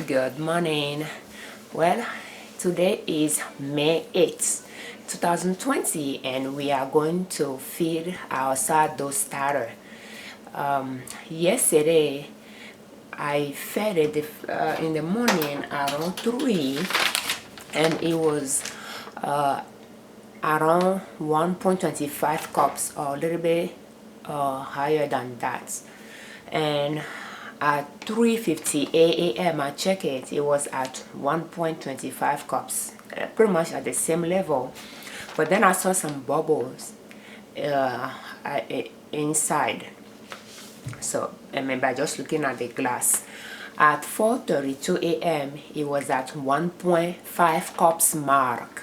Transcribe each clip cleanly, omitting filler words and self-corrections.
Good morning. Well, today is May 8th, 2020, and we are going to feed our sourdough starter. Yesterday, I fed it in the morning around 3, and it was around 1.25 cups or a little bit higher than that. And at 3:50 a.m. I checked it, it was at 1.25 cups, pretty much at the same level. But then I saw some bubbles inside. So, I mean, by just looking at the glass. At 4:32 a.m. it was at 1.5 cups mark.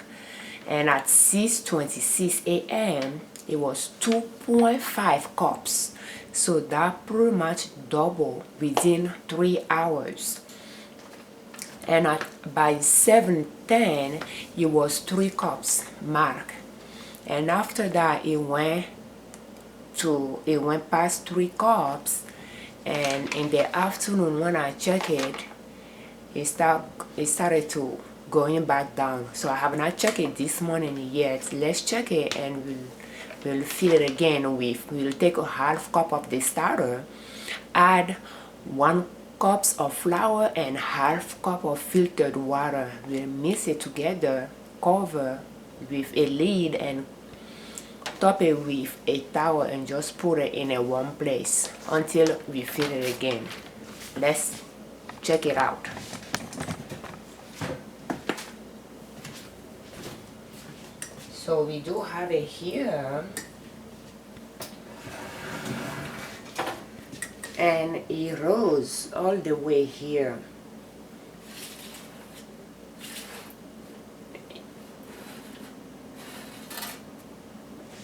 And at 6:26 a.m. it was 2.5 cups. So that pretty much doubled within 3 hours. And by 7:10 it was 3 cups mark. And after that it went past 3 cups. And in the afternoon when I checked it, it started to going back down. So I have not checked it this morning yet. Let's check it and we'll fill it again with, we'll take a half cup of the starter, add 1 cup of flour and half cup of filtered water. We'll mix it together, cover with a lid and top it with a towel and just put it in a warm place until we fill it again. Let's check it out. So we do have it here, and it rose all the way here.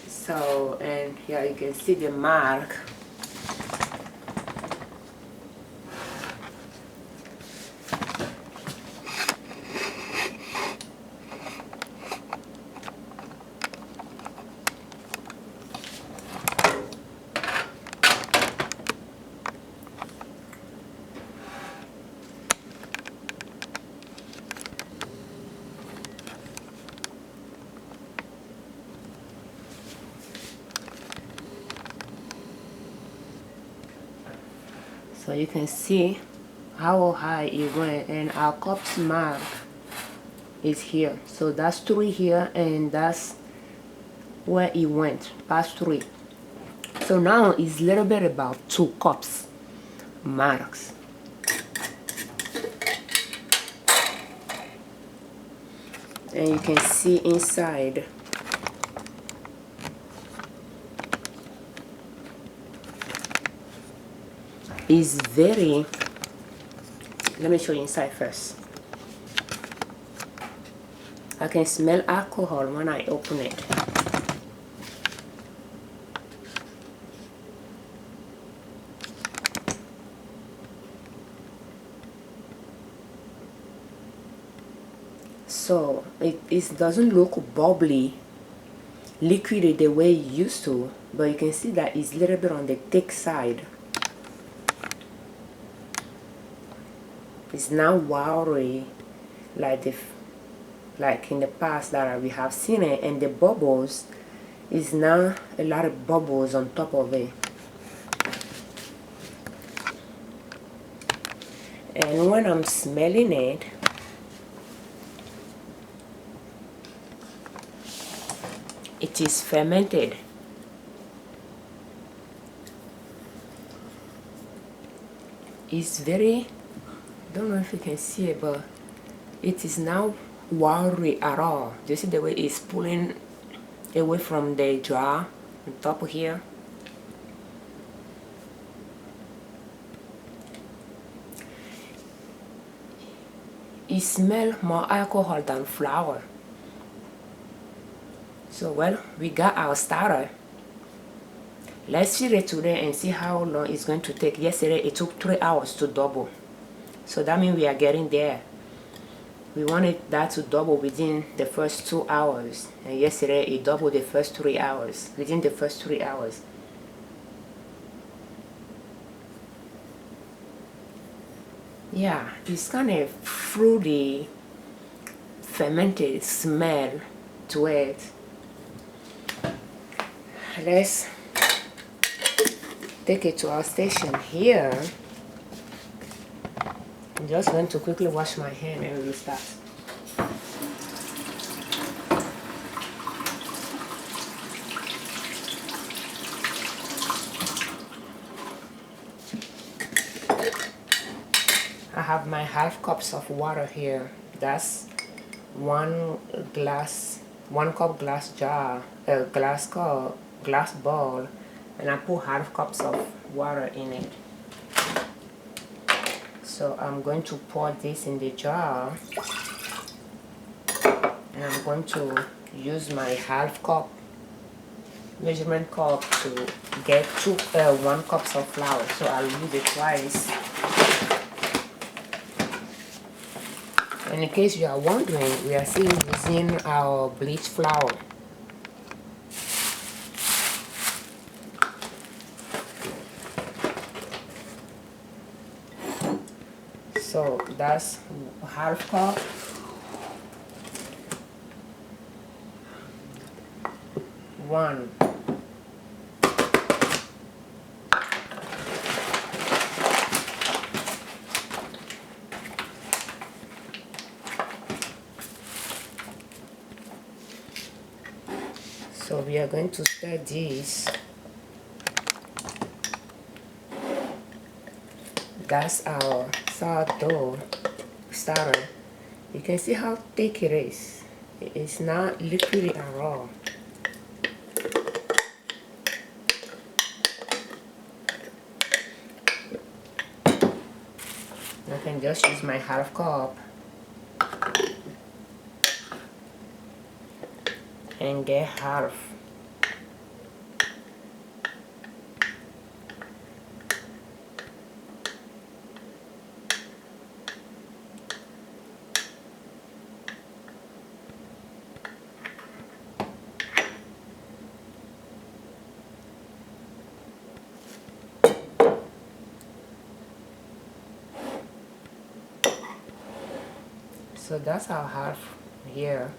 So, and here you can see the mark. So you can see how high it went, and our cups mark is here. So that's 3 here, and that's where it went, past 3. So now it's a little bit about 2 cups marks. And you can see inside. Is very, let me show you inside first. I can smell alcohol when I open it. So it doesn't look bubbly, liquidy the way it used to, but you can see that it's a little bit on the thick side. It's now watery like in the past that we have seen it, and the bubbles is now a lot of bubbles on top of it. And when I'm smelling it, it is fermented. It's very, don't know if you can see it, but it is now watery at all. Do you see the way it's pulling away from the jar on top here? It smells more alcohol than flour. So well, we got our starter. Let's fill it today and see how long it's going to take. Yesterday it took 3 hours to double. So that means we are getting there. We wanted that to double within the first 2 hours. And yesterday it doubled the first 3 hours, within the first 3 hours. Yeah, it's kind of fruity, fermented smell to it. Let's take it to our station here. I'm just going to quickly wash my hand and we'll start. I have my half cups of water here. That's 1 cup glass jar, glass bowl, and I put half cups of water in it. So I'm going to pour this in the jar, and I'm going to use my half cup measurement cup to get 1 cups of flour. So I'll use it twice. And in case you are wondering, we are still using our bleached flour. So that's half cup. One. So we are going to stir this. That's our sourdough starter. You can see how thick it is. It's not liquidy at all. I can just use my half cup and get half. So that's our half here.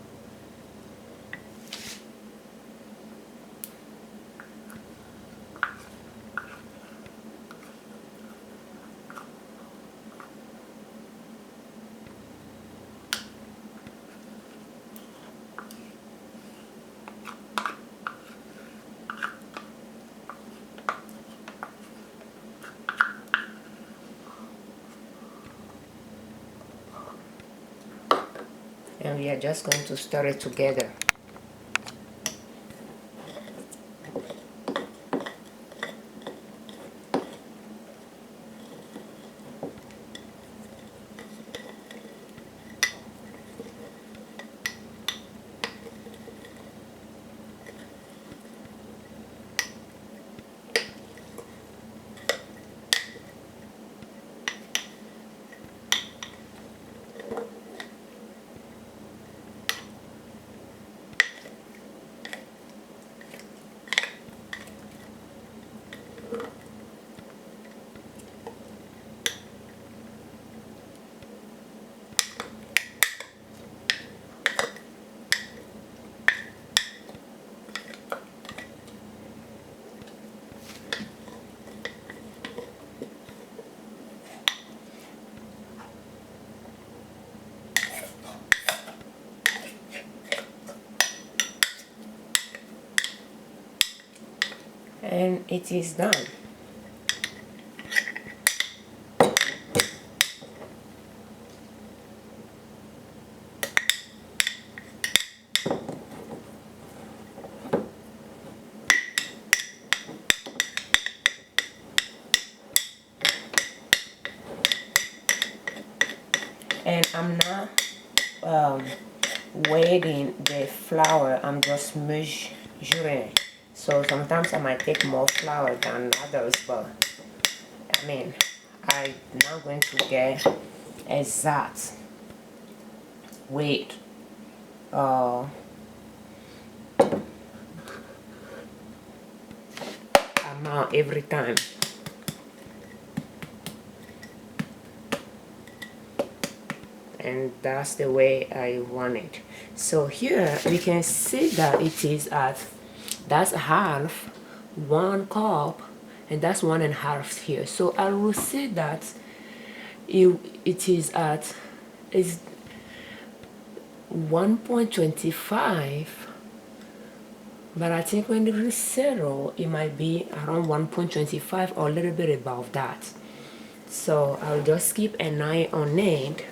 And we are just going to stir it together. And it is done. And I'm not weighing the flour, I'm just measuring. So sometimes I might take more flour than others, but I mean, I'm not going to get exact weight amount every time. and that's the way I want it. So here we can see that it is at, that's half, 1 cup, and that's 1.5 here. So I will say that it is at, is 1.25, but I think when it settle, it might be around 1.25 or a little bit above that. So I'll just keep an eye on it,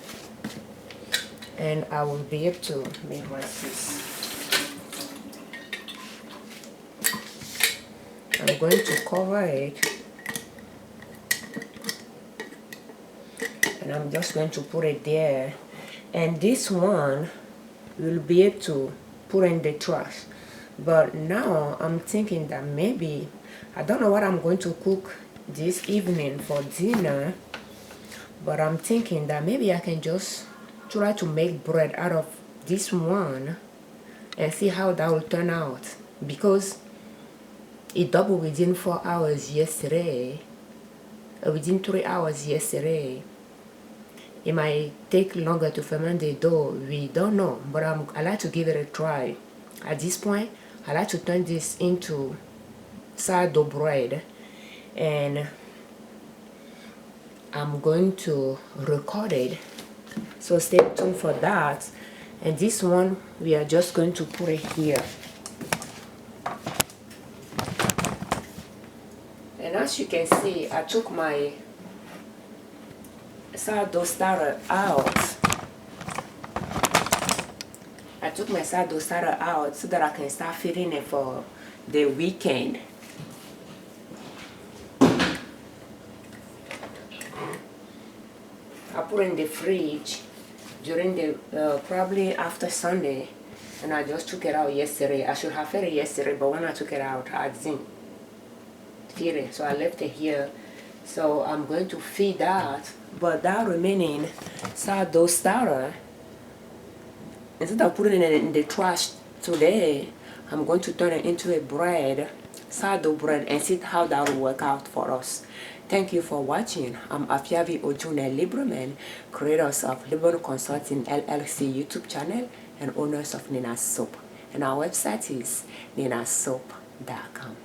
and I will be able to make this. I'm going to cover it, and I'm just going to put it there, and this one will be able to put in the trash. But now I'm thinking that maybe, I don't know what I'm going to cook this evening for dinner, but I'm thinking that maybe I can just try to make bread out of this one and see how that will turn out, because it doubled within 4 hours yesterday, within 3 hours yesterday. It might take longer to ferment the dough, we don't know, but I like to give it a try. At this point, I like to turn this into sourdough bread, and I'm going to record it, so stay tuned for that. And this one, we are just going to put it here. And as you can see, I took my sourdough starter out. I took my sourdough starter out so that I can start feeding it for the weekend. I put it in the fridge during the probably after Sunday, and I just took it out yesterday. I should have fed it yesterday, but when I took it out, I didn't feed it, so I left it here. So I'm going to feed that, but that remaining sourdough starter, instead of putting it in the trash today, I'm going to turn it into a bread, sourdough bread, and see how that will work out for us. Thank you for watching. I'm Afiavi Ojune Liberman, creators of Liberman Consulting L.L.C YouTube channel and owners of Nina's Soap. And our website is ninasoap.com.